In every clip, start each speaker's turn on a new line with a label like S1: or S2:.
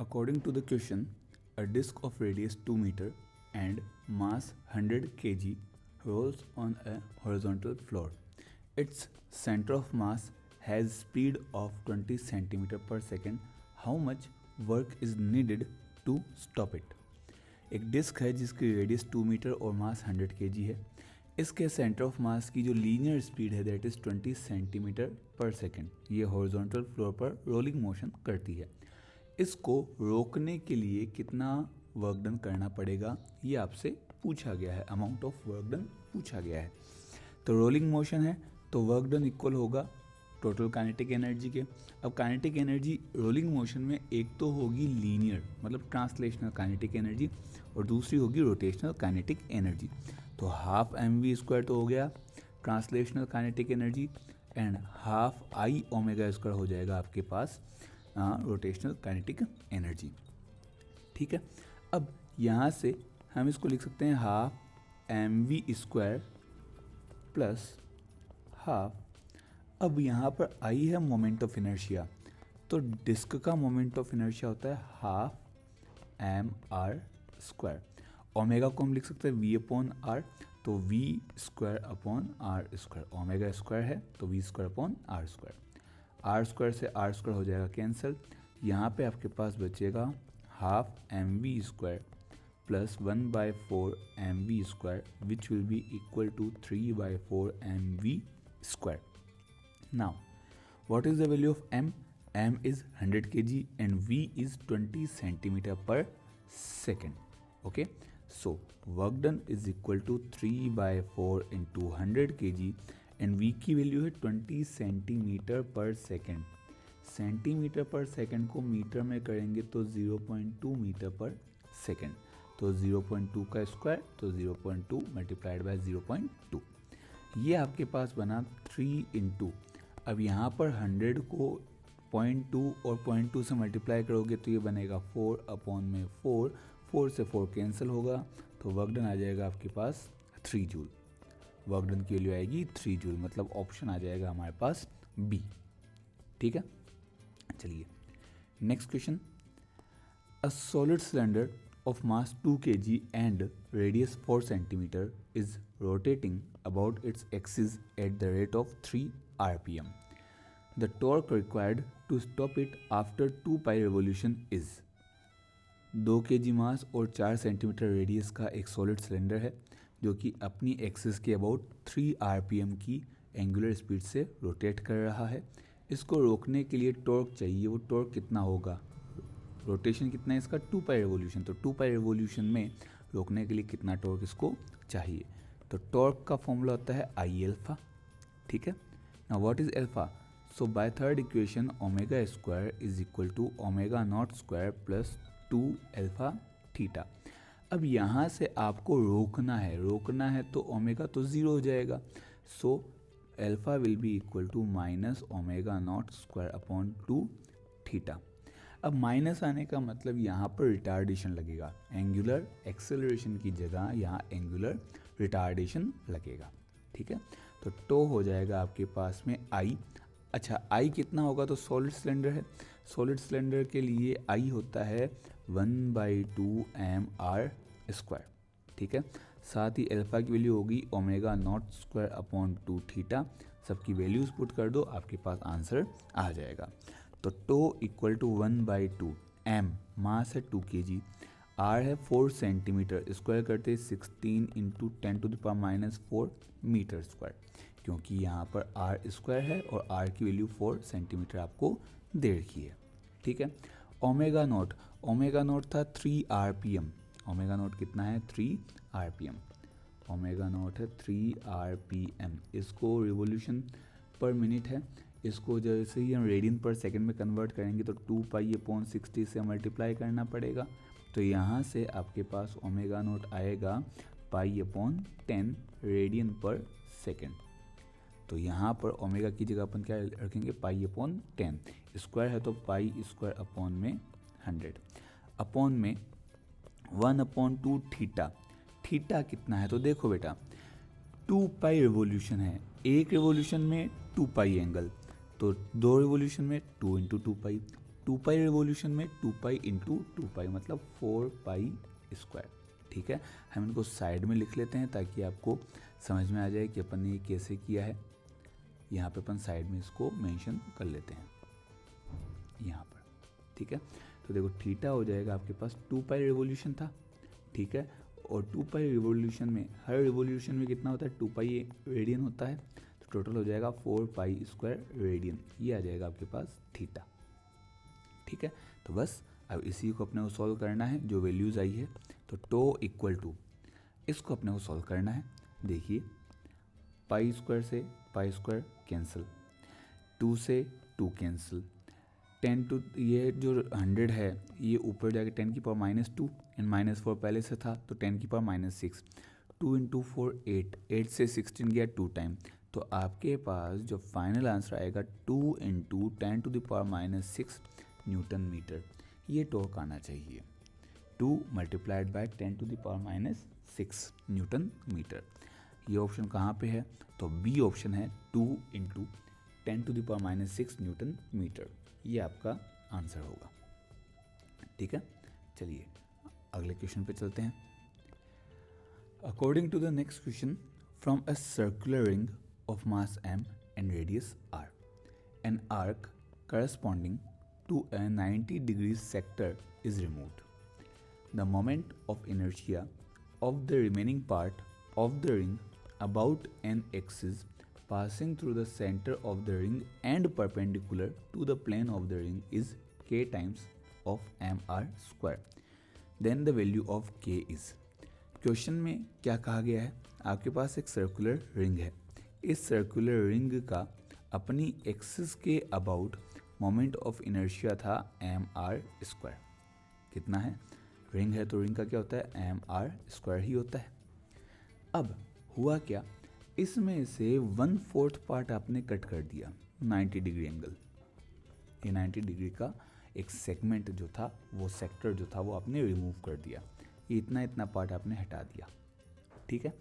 S1: According to the question, a disk of radius 2 meter and mass 100 kg rolls on a horizontal floor. Its center of mass has speed of 20 centimeter per second. How much work is needed to stop it? एक disc है जिसकी radius 2 metre और मास 100 kg है. इसके centre of mass की जो linear speed है that is 20 centimetre पर सेकेंड. ये हॉरिजॉन्टल फ्लोर पर रोलिंग मोशन करती है. इसको रोकने के लिए कितना वर्क डन करना पड़ेगा ये आपसे पूछा गया है. अमाउंट ऑफ वर्क डन पूछा गया है. तो रोलिंग मोशन है तो वर्क डन इक्वल होगा टोटल काइनेटिक एनर्जी के. अब काइनेटिक एनर्जी रोलिंग मोशन में एक तो होगी लीनियर मतलब ट्रांसलेशनल काइनेटिक एनर्जी और दूसरी होगी रोटेशनल काइनेटिक एनर्जी. तो हाफ mv² तो हो गया translational kinetic energy and half I omega square हो जाएगा आपके पास रोटेशनल काइनेटिक एनर्जी. ठीक है. अब यहाँ से हम इसको लिख सकते हैं हाफ mv² प्लस हाफ. अब यहाँ पर आई है मोमेंट ऑफ इनर्शिया. तो डिस्क का मोमेंट ऑफ इनर्शिया होता है हाफ mr². ओमेगा को हम लिख सकते हैं v/r. तो v² upon r². Omega square है तो v² अपॉन r². r² से r² हो जाएगा कैंसिल. यहाँ पे आपके पास बचेगा half mv² plus 1/4 mv² which will be equal to 3/4 mv². Now, what is the value of m? m is 100 kg and v is 20 centimeter per second. Okay, so work done is equal to 3/4 into 100 kg and v की value है 20 centimetre पर second. Centimetre पर second को metre में करेंगे तो 0.2 metre पर second. तो 0.2 का स्क्वायर तो 0.2 मल्टीप्लाइड बाय 0.2. ये आपके पास बना 3 इंटू. अब यहाँ पर 100 को 0.2 और 0.2 से मल्टीप्लाई करोगे तो ये बनेगा 4/4. 4 से 4 कैंसिल होगा तो वर्क डन आ जाएगा आपके पास 3 जूल. वर्क डन की वैल्यू आएगी 3 जूल. मतलब ऑप्शन आ जाएगा हमारे पास बी. ठीक है. चलिए next question. A solid cylinder of mass 2 kg and radius 4 cm is rotating about its axis at the rate of 3 rpm. The torque required to stop it after 2 pi revolution is. 2 kg मास और 4 centimetre radius का एक solid cylinder है जो कि अपनी axis के about 3 rpm की angular speed से रोटेट कर रहा है. इसको रोकने के लिए टॉर्क चाहिए. वो टॉर्क कितना होगा? रोटेशन कितना है इसका? 2 पाई रेवोल्यूशन. तो 2 पाई रेवोल्यूशन में रोकने के लिए कितना टॉर्क इसको चाहिए? तो टॉर्क का फॉर्मूला होता है आई एल्फा. ठीक है. Now what is alpha? So by third equation omega square is equal to omega not square plus 2 alpha theta. अब यहाँ से आपको रोकना है तो ओमेगा तो 0 हो जाएगा. So alpha will be equal to minus omega not square upon 2 theta. अब माइनस आने का मतलब यहाँ पर रिटार्डेशन लगेगा. एंगुलर एक्सेलरेशन की जगह यहाँ एंगुलर रिटार्डेशन लगेगा. ठीक है. तो टो हो जाएगा आपके पास में आई. अच्छा आई कितना होगा? तो सॉलिड सिलेंडर है. सॉलिड सिलेंडर के लिए आई होता है 1/2 mr². ठीक है. साथ ही अल्फा की वैल्यू होगी omega naught square upon 2 theta. सबकी वैल्यूज पुट कर दो आपके पास आंसर आ जाएगा. तो टो इक्वल टू 1/2 m मास है 2 kg, r है 4 सेंटीमीटर. स्क्वायर करते 16 इंटू 10⁻⁻4 मीटर स्क्वायर क्योंकि यहाँ पर r स्क्वायर है और r की वैल्यू 4 सेंटीमीटर आपको दे रखी है. ठीक है. ओमेगा नोट था 3 rpm. ओमेगा नोट कितना है? 3 rpm. ओमेगा नोट है 3 rpm. इसको रिवोल्यूशन पर मिनट है. इसको जैसे ही हम रेडियन पर सेकंड में कन्वर्ट करेंगे तो 2 पाई अपॉन 60 से मल्टीप्लाई करना पड़ेगा. तो यहाँ से आपके पास ओमेगा नोट आएगा पाई अपॉन 10 रेडियन पर सेकंड. तो यहाँ पर ओमेगा की जगह अपन क्या रखेंगे? Pi upon 10. स्क्वायर है तो पाई स्क्वायर अपॉन में 100 अपॉन में 1/2 थीटा. थीटा कितना है? तो देखो बेटा 2 पाई रिवोल्यूशन है. एक रिवोल्यूशन में 2 पाई एंगल. तो 2 रिवोल्यूशन में 2 इंटू 2 पाई. 2 पाई रिवॉल्यूशन में 2 पाई इंटू 2 पाई मतलब 4 पाई स्क्वायर। ठीक है, हम इनको साइड में लिख लेते हैं ताकि आपको समझ में आ जाए कि अपन ने ये कैसे किया है। यहाँ पे अपन साइड में इसको मेंशन कर लेते हैं यहाँ पर। ठीक है, तो देखो थीटा हो जाएगा आपके पास 2 पाई रिवॉल्यूशन था। ठीक है, और 2 पाई रिवॉल्यूशन में हर रिवॉल्यूशन में कितना होता है, 2 पाई रेडियन होता है, तो टोटल हो जाएगा 4 पाई स्क्वायर रेडियन। ये आ जाएगा आपके पास थीटा। ठीक है, तो बस अब इसी को अपने को सॉल्व करना है, जो वैल्यूज़ आई है। तो टो इक्वल टू, इसको अपने को सॉल्व करना है। देखिए पाई स्क्वायर से पाई स्क्वायर कैंसिल, 2 से 2 कैंसिल, 10 टू ये जो 100 है ये ऊपर जाके 10 की पावर -2 एंड -4 पहले से था तो 10 की पावर -6, 2 इंटू 4 8, 8 से 16 गया 2 टाइम, तो आपके पास जो फाइनल आंसर आएगा 2 into 10 to the power -6 newton metre. ये टॉर्क आना चाहिए 2 multiplied by 10 to the power -6 newton metre. ये ऑप्शन कहाँ पे है, तो बी ऑप्शन है 2 into 10 to the power -6 newton metre. ये आपका आंसर होगा। ठीक है, चलिए अगले क्वेश्चन पे चलते हैं। According to the next question, from a circular ring of mass m and radius r, an arc corresponding to a 90 degrees sector is removed. The moment of inertia of the remaining part of the ring about an axis passing through the center of the ring and perpendicular to the plane of the ring is k times of mr square. Then the value of k is. Question में क्या कहा गया है, आपके पास एक circular ring है, इस circular ring का अपनी एक्सिस के अबाउट मोमेंट ऑफ इनर्शिया था mr स्क्वायर। कितना है, रिंग है तो रिंग का क्या होता है, mr स्क्वायर ही होता है। अब हुआ क्या, इसमें से 1/4 पार्ट आपने कट कर दिया 90 डिग्री एंगल। ये 90 डिग्री का एक सेगमेंट जो था, वो सेक्टर जो था वो आपने रिमूव कर दिया। ये इतना पार्ट आपने हटा दिया। ठीक है,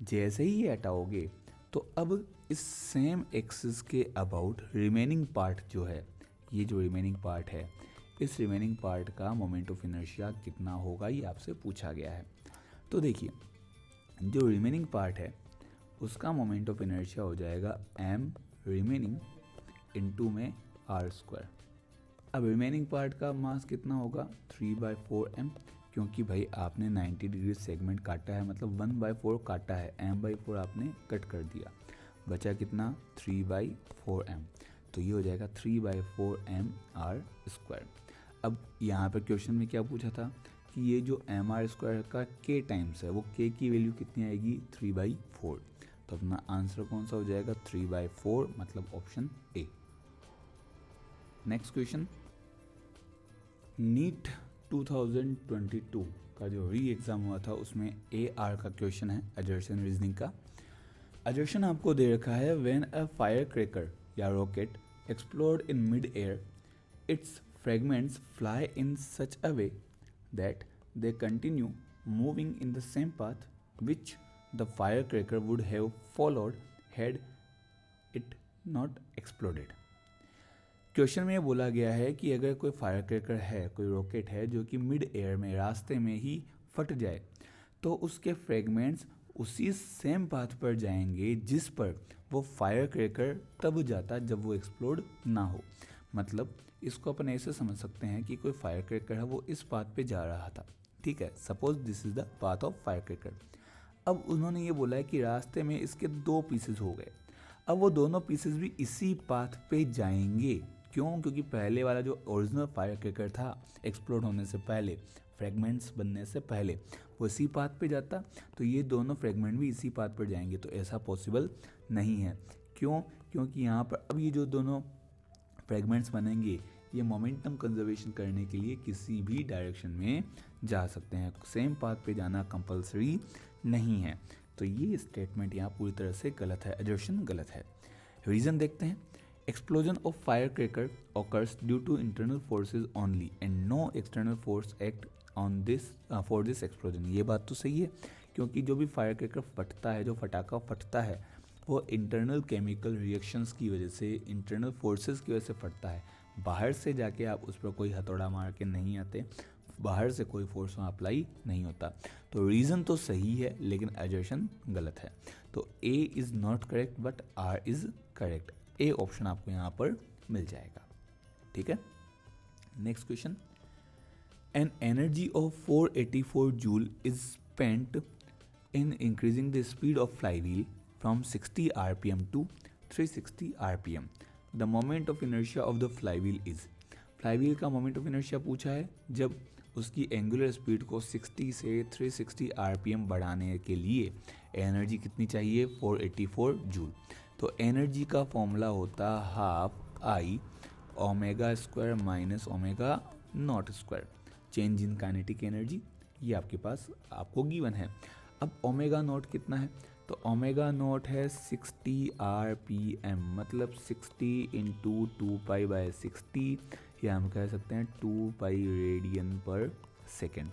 S1: जैसे ही ये हटाओगे तो अब इस सेम एक्सिस के अबाउट रिमेनिंग पार्ट जो है, ये जो रिमेनिंग पार्ट है, इस रिमेनिंग पार्ट का मोमेंट ऑफ इनर्शिया कितना होगा ये आपसे पूछा गया है। तो देखिए जो रिमेनिंग पार्ट है उसका मोमेंट ऑफ इनर्शिया हो जाएगा m रिमेनिंग इंटू में r स्क्वायर। अब रिमेनिंग पार्ट का मास कितना होगा 3/4m, क्योंकि भाई आपने 90 डिग्री सेगमेंट काटा है, मतलब 1/4 काटा है, m/4 आपने कट कर दिया, बचा कितना 3/4m, तो ये हो जाएगा 3/4m r स्क्वायर। अब यहाँ पर क्वेश्चन में क्या पूछा था कि ये जो mr स्क्वायर का k टाइम्स है, वो k की वैल्यू कितनी आएगी 3/4, तो अपना आंसर कौन सा हो जाएगा 3/4, मतलब option A. Next question, NEET 2022 का जो री एग्ज़ाम हुआ था उसमें AR का क्वेश्चन है, अजर्शन रीजनिंग का। अजर्शन आपको दे रखा है, व्हेन अ फायर क्रैकर या rocket explode in mid air, it's fragments fly in such a way that they continue moving in the same path which the fire cracker would have followed had it not exploded. Question में ये बोला गया है कि अगर कोई fire cracker है, कोई रॉकेट है जो कि मिड एयर में रास्ते में ही फट जाए, तो उसके फ्रेगमेंट्स उसी सेम पाथ पर जाएंगे जिस पर वो फायर क्रैकर तब जाता जब वो एक्सप्लोड ना हो। मतलब इसको अपन ऐसे समझ सकते हैं कि कोई फायर क्रैकर है, वो इस पाथ पे जा रहा था। ठीक है, suppose this is the path of fire cracker. अब उन्होंने ये बोला है कि रास्ते में इसके 2 पीसेस हो गए, अब वो दोनों पीसेस भी इसी पाथ पे जाएंगे। क्यों, क्योंकि पहले वाला जो ओरिजिनल फायर क्रैकर था एक्सप्लोड होने से पहले, फ्रेगमेंट्स बनने से पहले, वो इसी पाथ पे जाता, तो ये दोनों फ्रेगमेंट भी इसी पाथ पर जाएंगे। तो ऐसा पॉसिबल नहीं है। क्यों, क्योंकि यहाँ पर अब ये जो दोनों फ्रेगमेंट्स बनेंगे ये मोमेंटम कंजर्वेशन करने के लिए किसी भी डायरेक्शन में जा सकते हैं, सेम पाथ पे जाना कंपलसरी नहीं है। तो ये स्टेटमेंट यहाँ पूरी तरह से गलत है, अजर्शन गलत है। रीज़न देखते हैं, explosion of firecracker occurs due to internal forces only and no external force act on this for this explosion। ये बात तो सही है, क्योंकि जो भी फायरक्रैकर फटता है, जो फटाका फटता है, वो इंटरनल केमिकल रिएक्शंस की वजह से, इंटरनल फोर्सेस की वजह से फटता है, बाहर से जाके आप उस पर कोई हथौड़ा मार के नहीं आते, बाहर से कोई फोर्स वहाँ अप्लाई नहीं होता। तो रीज़न तो सही है लेकिन एजर्शन गलत है। तो A is not correct but R is correct. A option आपको यहाँ पर मिल जाएगा। ठीक है, next question. An energy of 484 joule is spent in increasing the speed of flywheel from 60 rpm to 360 rpm. The moment of inertia of the flywheel is. Flywheel का moment of inertia पूछा है जब उसकी एंगुलर स्पीड को 60 से 360 rpm बढ़ाने के लिए एनर्जी कितनी चाहिए, 484 जूल। तो एनर्जी का फॉर्मूला होता half I omega square minus omega not square, change in kinetic energy. ये आपके पास आपको गिवन है। अब ओमेगा नोट कितना है, तो ओमेगा नोट है 60 rpm, मतलब 60 इंटू 2π/60, या हम कह सकते हैं 2π radian per second.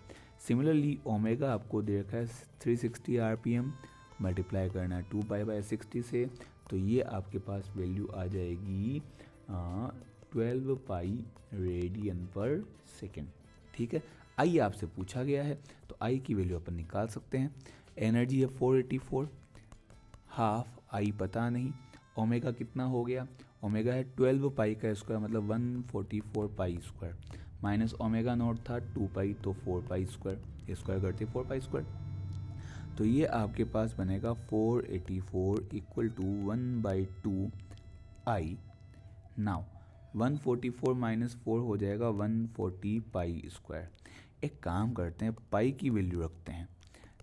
S1: Similarly omega आपको दे रखा है 360 rpm, मल्टीप्लाई करना है 2π/60 से, तो ये आपके पास वैल्यू आ जाएगी 12π रेडियन पर सेकेंड। ठीक है, आई आपसे पूछा गया है तो आई की वैल्यू अपन निकाल सकते हैं। एनर्जी है 484, हाफ आई पता नहीं, ओमेगा कितना हो गया, ओमेगा है 12π का स्क्वायर मतलब 144π स्क्वायर, माइनस ओमेगा नॉट था 2π तो 4π स्क्वायर, स्क्वायर करते 4π स्क्वायर, तो ये आपके पास बनेगा 484 equal to 1/2 I. Now 144 minus 4 हो जाएगा 140π स्क्वायर। एक काम करते हैं, पाई की वैल्यू रखते हैं,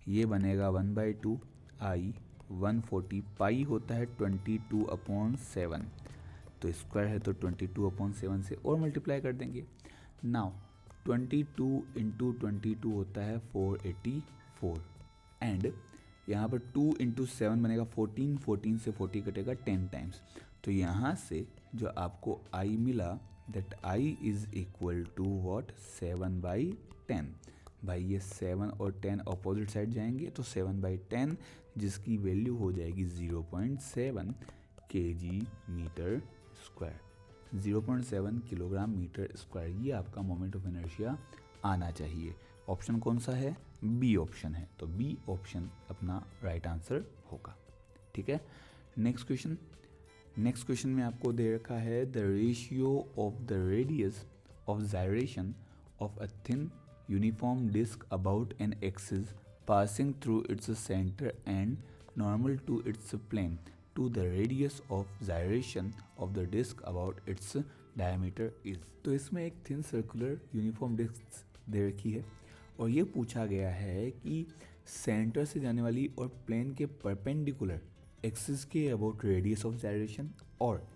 S1: ये बनेगा 1/2 आई, 140 पाई होता है 22/7, तो स्क्वायर है तो 22/7 से और मल्टीप्लाई कर देंगे। नाउ 22 इंटू 22 होता है 484, एंड यहाँ पर 2 इंटू 7 बनेगा 14, 14 से 40 कटेगा 10 टाइम्स, तो यहाँ से जो आपको आई मिला that I is equal to what 7/10। भाई ये 7 और 10 अपोजिट साइड जाएंगे तो 7/10, जिसकी वैल्यू हो जाएगी 0.7 kg metre square, 0.7 kilogram metre square. ये आपका मोमेंट ऑफ इनर्शिया आना चाहिए। ऑप्शन कौन सा है, बी ऑप्शन है, तो बी ऑप्शन अपना राइट आंसर होगा। ठीक है, नेक्स्ट क्वेश्चन। नेक्स्ट क्वेश्चन में आपको दे रखा है the ratio of the radius of gyration of a thin uniform disc about an axis passing through its centre and normal to its plane to the radius of gyration of the disc about its diameter is. तो इसमें एक thin circular uniform disc दे रखी है और ये पूछा गया है कि सेंटर से जाने वाली और प्लेन के परपेंडिकुलर एक्सिस के अबाउट रेडियस ऑफ जायरेशन और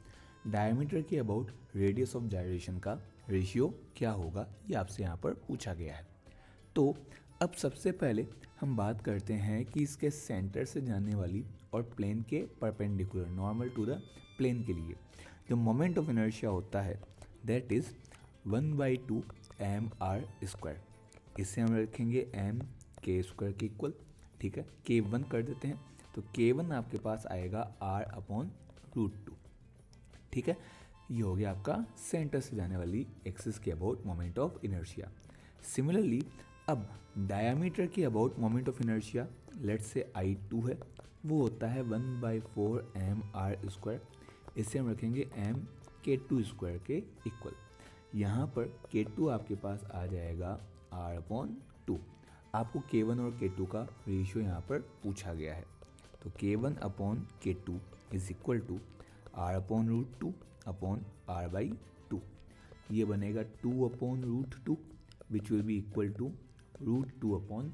S1: डायमीटर के अबाउट रेडियस ऑफ जायरेशन का रेशियो क्या होगा, ये आपसे यहाँ पर पूछा गया है। तो अब सबसे पहले हम बात करते हैं कि इसके सेंटर से जाने वाली और प्लेन के perpendicular normal to the plane के लिए जो मोमेंट ऑफ इनर्शिया होता है दैट इज़ 1/2 mr²। इससे हम रखेंगे m k² के इक्वल। ठीक है, k1 कर देते हैं तो k1 आपके पास आएगा r/√2। ठीक है, ये हो गया आपका सेंटर से जाने वाली एक्सिस के about moment of inertia. Similarly अब डायमीटर के about moment of inertia let's say I2 है, वो होता है 1/4 mr²। इससे हम रखेंगे m k² के इक्वल। यहाँ पर k2 आपके पास आ जाएगा r/2। आपको k1 और k2 का रेशियो यहाँ पर पूछा गया है, तो k1/k2 is equal to r/√2 r/2। ये बनेगा 2/√2 which will be equal to √2/1।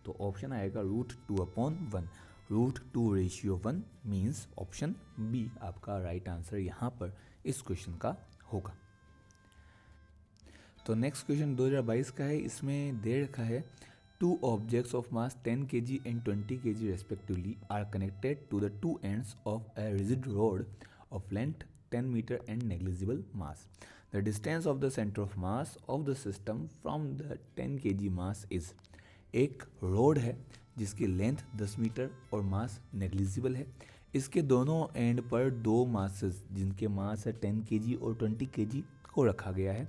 S1: तो ऑप्शन आएगा √2/1। √2 रेशियो 1 मीन्स ऑप्शन बी आपका राइट आंसर यहाँ पर इस क्वेश्चन का होगा। तो नेक्स्ट क्वेश्चन 2022 का है। इसमें दे रखा है two objects of mass 10 kg and 20 kg respectively are connected to the two ends of a rigid rod of length 10 meter and negligible mass. The distance of the center of mass of the system from the 10 kg mass is। एक road है जिसकी length 10 metre और मास negligible है, इसके दोनों and पर दो masses जिनके मास है 10 kg और 20 kg को रखा गया है।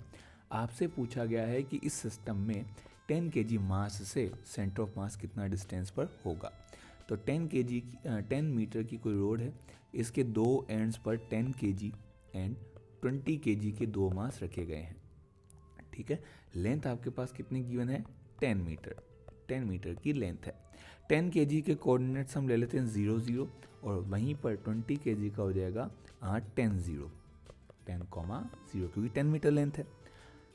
S1: आपसे पूछा गया है कि इस सिस्टम में 10 kg मास से सेंटर ऑफ मास कितना डिस्टेंस पर होगा। तो 10 मीटर की कोई रोड है, इसके दो एंड्स पर 10 kg एंड 20 kg के दो मास रखे गए हैं। ठीक है, लेंथ आपके पास कितनी गिवन है? 10 मीटर। 10 मीटर की लेंथ है। 10 kg के कोऑर्डिनेट्स हम ले लेते हैं 0 0 और वहीं पर 20 kg का हो जाएगा 10 0 क्योंकि 10 मीटर लेंथ है।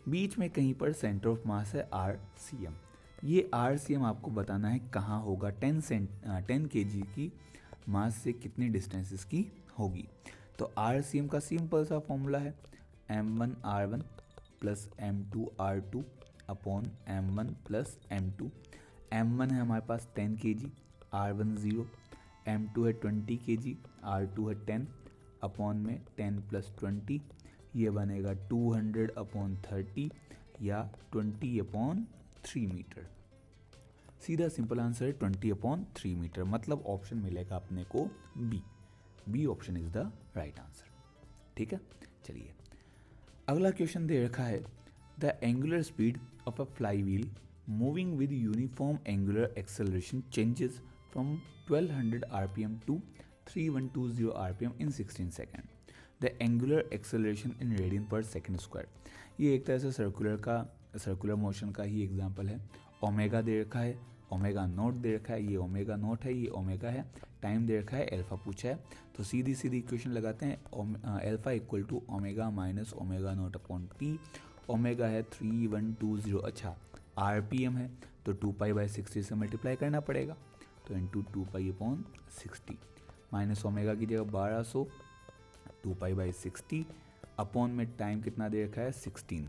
S1: बीच में कहीं पर सेंटर ऑफ मास है RCM। ये RCM आपको बताना है कहाँ होगा, 10 kg की मास से कितनी डिस्टेंसेस की होगी। तो RCM का सिंपल सा फॉर्मूला है M1R1 plus M2R2 upon M1 plus M2। M1 है हमारे पास 10 kg, R1 0, M2 है 20 kg, R2 है 10 अपॉन में 10 प्लस 20, ये बनेगा 200 अपॉन 30 या 20 अपॉन 3 मीटर। सीधा सिंपल आंसर है 20 अपॉन 3 मीटर, मतलब ऑप्शन मिलेगा अपने को B option is the right answer. ठीक है, चलिए अगला क्वेश्चन दे रखा है the angular speed of a fly wheel moving with uniform angular acceleration changes from 1200 rpm to 3120 rpm in 16 second. The angular acceleration in radian per second square. ये एक तरह से सर्कुलर मोशन का ही एग्जाम्पल है। Omega दे रखा है, omega naught दे रखा है, ये ओमेगा नोट है, ये ओमेगा है, टाइम दे रखा है, अल्फा पूछा है। तो सीधी इक्वेशन लगाते हैं, alpha equal to omega minus omega not upon T. Omega है 3120, अच्छा RPM है तो 2π/60 से मल्टीप्लाई करना पड़ेगा, तो इंटू 2π/60 माइनस ओमेगा की जगह 1200, 2π/60 अपॉन में टाइम कितना दे रखा है 16।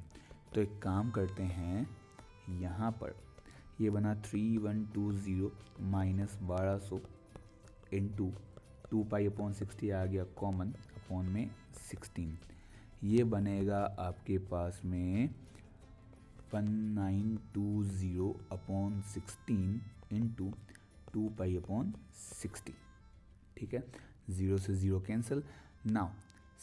S1: तो एक काम करते हैं, यहाँ पर ये बना 3120 माइनस 1200 इंटू 2π/60 आ गया कॉमन अपॉन में 16, ये बनेगा आपके पास में 1920 अपॉन 16 इंटू 2π/60। ठीक है, 0 से 0 कैंसिल। नाउ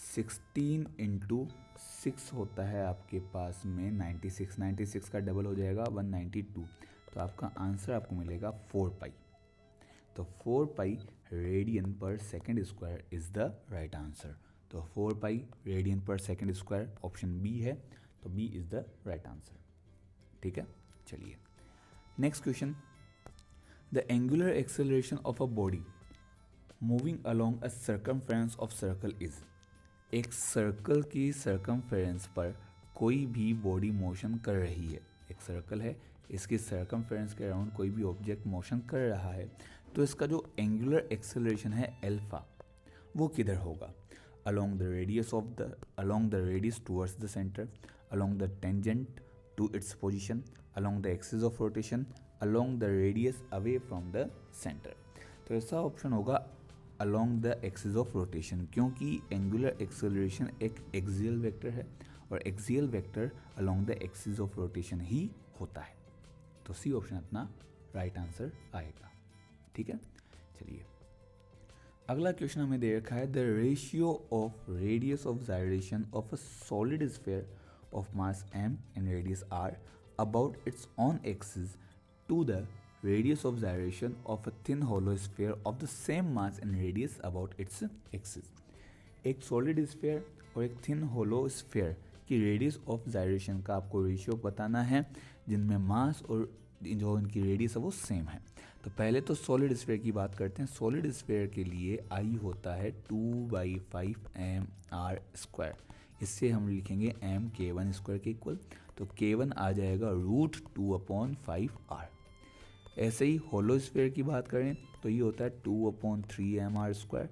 S1: 16 इंटू 6 होता है आपके पास में 96 का डबल हो जाएगा 192, तो आपका आंसर आपको मिलेगा 4π। तो 4π radian per second square is the right answer. तो 4π radian per second square option B है, तो B is the right answer. ठीक है, चलिए next question. The angular acceleration of a body moving along a circumference of circle is. एक circle की circumference पर कोई भी बॉडी मोशन कर रही है। एक सर्कल है, इसकी सर्कमफेरेंस के अराउंड कोई भी ऑब्जेक्ट मोशन कर रहा है, तो इसका जो एंगुलर एक्सेलरेशन है अल्फा, वो किधर होगा? along the radius towards the center, along the tangent to its position, along the axis of rotation, along the radius away from the center। तो ऐसा ऑप्शन होगा along the axis of rotation, क्योंकि angular acceleration एक axial vector है और axial vector along the axis of rotation ही होता है। तो सी ऑप्शन अपना राइट आंसर आएगा। ठीक है, चलिए अगला क्वेश्चन हमें दे रखा है the ratio of radius of gyration of a solid sphere of mass m and radius r about its own axis to the radius of gyration of a thin hollow sphere of the same mass and radius about its axis. एक solid sphere और एक thin hollow sphere की radius of gyration का आपको ratio बताना है, जिनमें मास और जो इनकी रेडियस है वो सेम है। तो पहले तो सॉलिड स्फीयर की बात करते हैं। सॉलिड स्फीयर के लिए आई होता है 2/5 mr²। इससे हम लिखेंगे m k1 स्क्वायर के इक्वल, तो k1 आ जाएगा √2/5r। ऐसे ही होलो स्फीयर की बात करें तो ये होता है 2/3 mr²।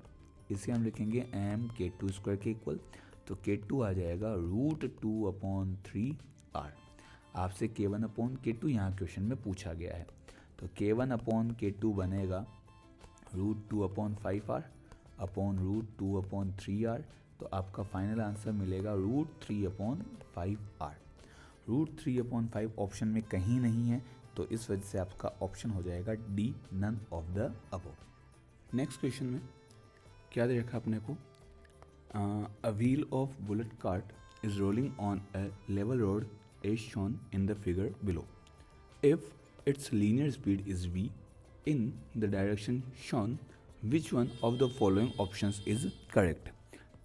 S1: इसे हम लिखेंगे m k2 स्क्वायर के इक्वल, तो k2 आ जाएगा √2/3r। आपसे k1/k2 यहाँ क्वेश्चन में पूछा गया है, तो k1/k2 बनेगा √2/5r अपॉन √2/3r। तो आपका फाइनल आंसर मिलेगा √3/5r। √3/5 ऑप्शन में कहीं नहीं है, तो इस वजह से आपका ऑप्शन हो जाएगा D, none of the above. Next question में क्या दे रखा है अपने को, a wheel of bullet cart is rolling on a level road as shown in the figure below. If its linear speed is v in the direction shown, which one of the following options is correct?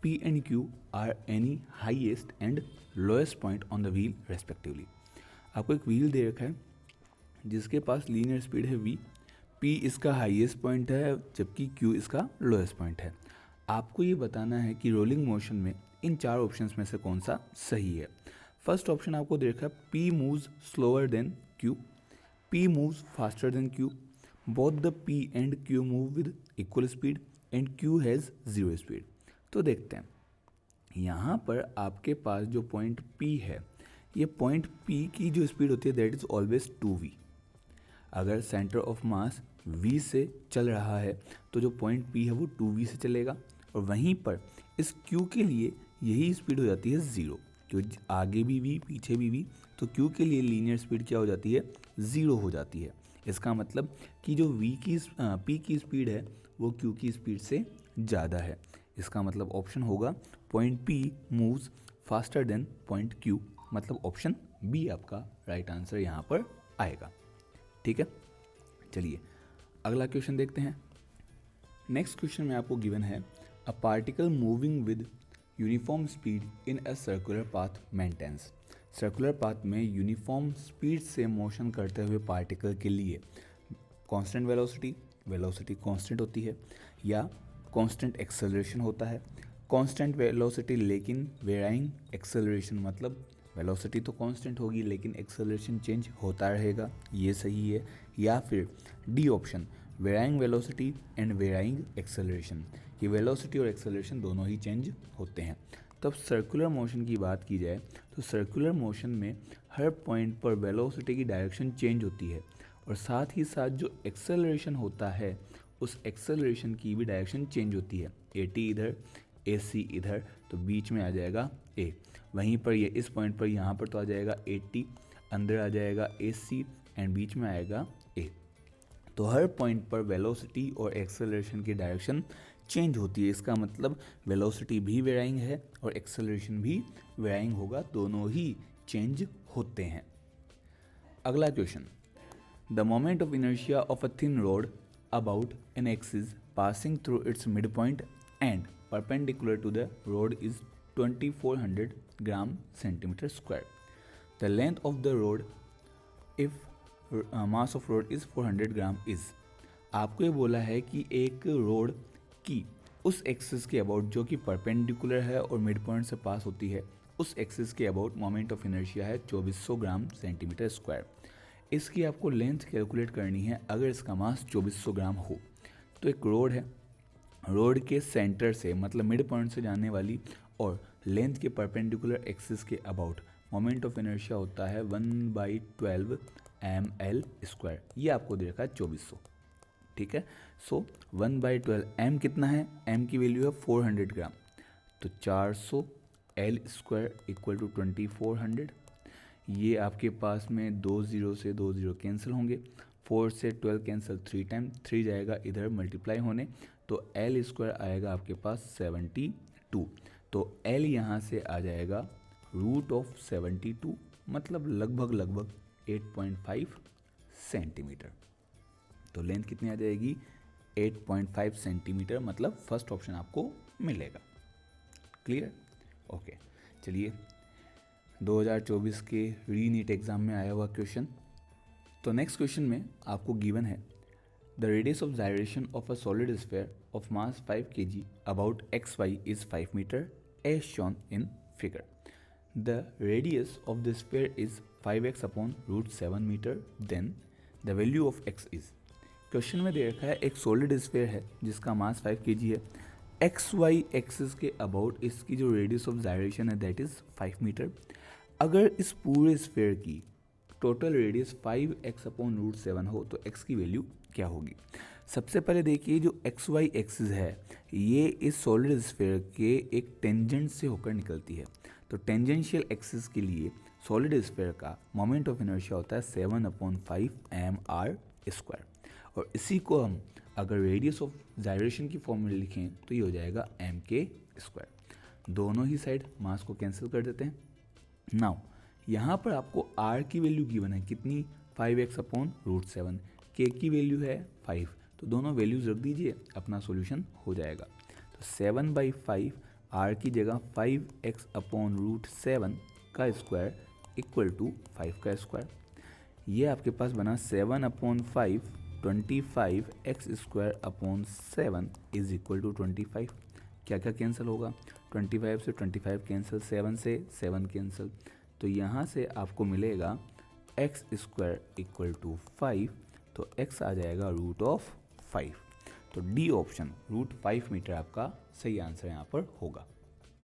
S1: P and Q are any highest and lowest point on the wheel respectively. आपको एक wheel दे रखा है जिसके पास linear speed है v, p इसका highest point है जबकि q इसका लोएस्ट पॉइंट है। आपको ये बताना है कि रोलिंग मोशन में इन चार ऑप्शंस में से कौन सा सही है। फर्स्ट ऑप्शन आपको दे रखा है p moves slower than q, p moves faster than q, both the p and q move with equal speed and q has zero speed। तो देखते हैं यहाँ पर आपके पास जो पॉइंट p है, ये पॉइंट p की जो स्पीड होती है दैट इज़ ऑलवेज 2v। अगर सेंटर ऑफ मास v से चल रहा है तो जो पॉइंट p है वो 2v से चलेगा, और वहीं पर इस q के लिए यही स्पीड हो जाती है 0, क्योंकि आगे भी v पीछे भी v, तो q के लिए लीनियर स्पीड क्या हो जाती है, 0 हो जाती है। इसका मतलब कि जो p की स्पीड है वो q की स्पीड से ज़्यादा है। इसका मतलब ऑप्शन होगा point p moves faster than point q, मतलब ऑप्शन बी आपका राइट आंसर यहाँ पर आएगा। ठीक है, चलिए अगला क्वेश्चन देखते हैं। नेक्स्ट क्वेश्चन में आपको गिवन है a particle moving with uniform speed in a circular path maintains. Circular path में यूनिफॉर्म स्पीड से मोशन करते हुए पार्टिकल के लिए कांस्टेंट वेलोसिटी कांस्टेंट होती है या कांस्टेंट एक्सेलरेशन होता है। कांस्टेंट वेलोसिटी लेकिन वेराइंग एक्सेलरेशन, मतलब वेलोसिटी तो कांस्टेंट होगी लेकिन एक्सेलरेशन चेंज होता रहेगा, ये सही है। या फिर D option varying velocity and varying acceleration, ये वेलोसिटी और एक्सेलरेशन दोनों ही चेंज होते हैं। तब सर्कुलर मोशन की बात की जाए तो सर्कुलर मोशन में हर पॉइंट पर वेलोसिटी की डायरेक्शन चेंज होती है, और साथ ही साथ जो एक्सेलरेशन होता है उस एक्सेलरेशन की भी डायरेक्शन चेंज होती है। AT इधर, AC इधर, तो बीच में आ जाएगा A। वहीं पर ये इस पॉइंट पर यहाँ पर तो आ जाएगा AT, अंदर आ जाएगा AC एंड बीच में आएगा A। तो हर पॉइंट पर वेलोसिटी और एक्सेलरेशन की डायरेक्शन चेंज होती है। इसका मतलब वेलोसिटी भी वेराइंग है और एक्सेलरेशन भी वेराइंग होगा, दोनों ही चेंज होते हैं। अगला question, the moment of inertia of a thin rod about an axis passing through its mid point and perpendicular to the rod is 2400 gram centimetre square. The length of the rod if mass of rod is 400 gram is. आपको ये बोला है कि एक road की उस axis के about जो कि परपेंडिकुलर है और मिड पॉइंट से पास होती है, उस एक्सिस के अबाउट मोमेंट ऑफ इनर्शिया है 2400 ग्राम सेंटीमीटर स्क्वायर। इसकी आपको लेंथ कैलकुलेट करनी है अगर इसका मास 2400 ग्राम हो। तो एक रोड है, रोड के सेंटर से मतलब मिड पॉइंट से जाने वाली और लेंथ के परपेंडिकुलर एक्सिस के अबाउट मोमेंट ऑफ इनर्शिया होता है 1/12 ml स्क्वायर। ये आपको दे रखा है 2400। ठीक है, सो 1/12 m कितना है, m की वैल्यू है 400 ग्राम, तो 400 l स्क्वायर इक्वल टू 2400। ये आपके पास में 2 0 से 2 0 कैंसिल होंगे, 4 से 12 कैंसिल 3 टाइम, 3 जाएगा इधर मल्टीप्लाई होने, तो l स्क्वायर आएगा आपके पास 72। तो l यहाँ से आ जाएगा रूट ऑफ 72, मतलब लगभग 8.5 सेंटीमीटर। तो लेंथ कितनी आ जाएगी, 8.5 सेंटीमीटर, मतलब फर्स्ट ऑप्शन आपको मिलेगा। Clear, okay. चलिए 2024 के रीनीट एग्ज़ाम में आया हुआ क्वेश्चन। तो नेक्स्ट क्वेश्चन में आपको गिवन है the radius of gyration of a solid sphere of mass 5 kg about xy is 5 metre as shown in figure. The radius of the sphere is 5x upon root 7 metre, then the value of x is. Question में दे रखा है एक solid sphere है जिसका mass 5 kg है, XY axis के about इसकी जो रेडियस ऑफ जायरेशन है दैट इज़ 5 मीटर। अगर इस पूरे स्फीयर की total radius 5x upon root 7 हो तो x की वैल्यू क्या होगी। सबसे पहले देखिए जो XY एक्सिस है ये इस सॉलिड स्फीयर के एक टेंजेंट से होकर निकलती है, तो टेंजेंशियल एक्सिस के लिए सॉलिड स्फीयर का मोमेंट ऑफ इनर्शिया होता है 7/5 mr स्क्वायर। और इसी को हम अगर रेडियस ऑफ जाइरेशन की फॉर्म में लिखें तो ये हो जाएगा mk²। दोनों ही साइड मास को कैंसिल कर देते हैं। नाउ यहाँ पर आपको r की वैल्यू गिवन है कितनी, 5x/√7, k की वैल्यू है 5, तो दोनों वैल्यूज रख दीजिए, अपना सॉल्यूशन हो जाएगा। तो 7/5 r की जगह 5x/√7 का स्क्वायर इक्वल टू 5 का स्क्वायर। ये आपके पास बना 7/5 25x² 7 इज इक्वल टू 25। क्या क्या कैंसिल होगा, 25 से 25 कैंसिल, 7 से 7 कैंसिल, तो यहाँ से आपको मिलेगा x² इक्वल टू 5, तो x आ जाएगा √5। तो डी ऑप्शन √5 मीटर आपका सही आंसर यहाँ पर होगा।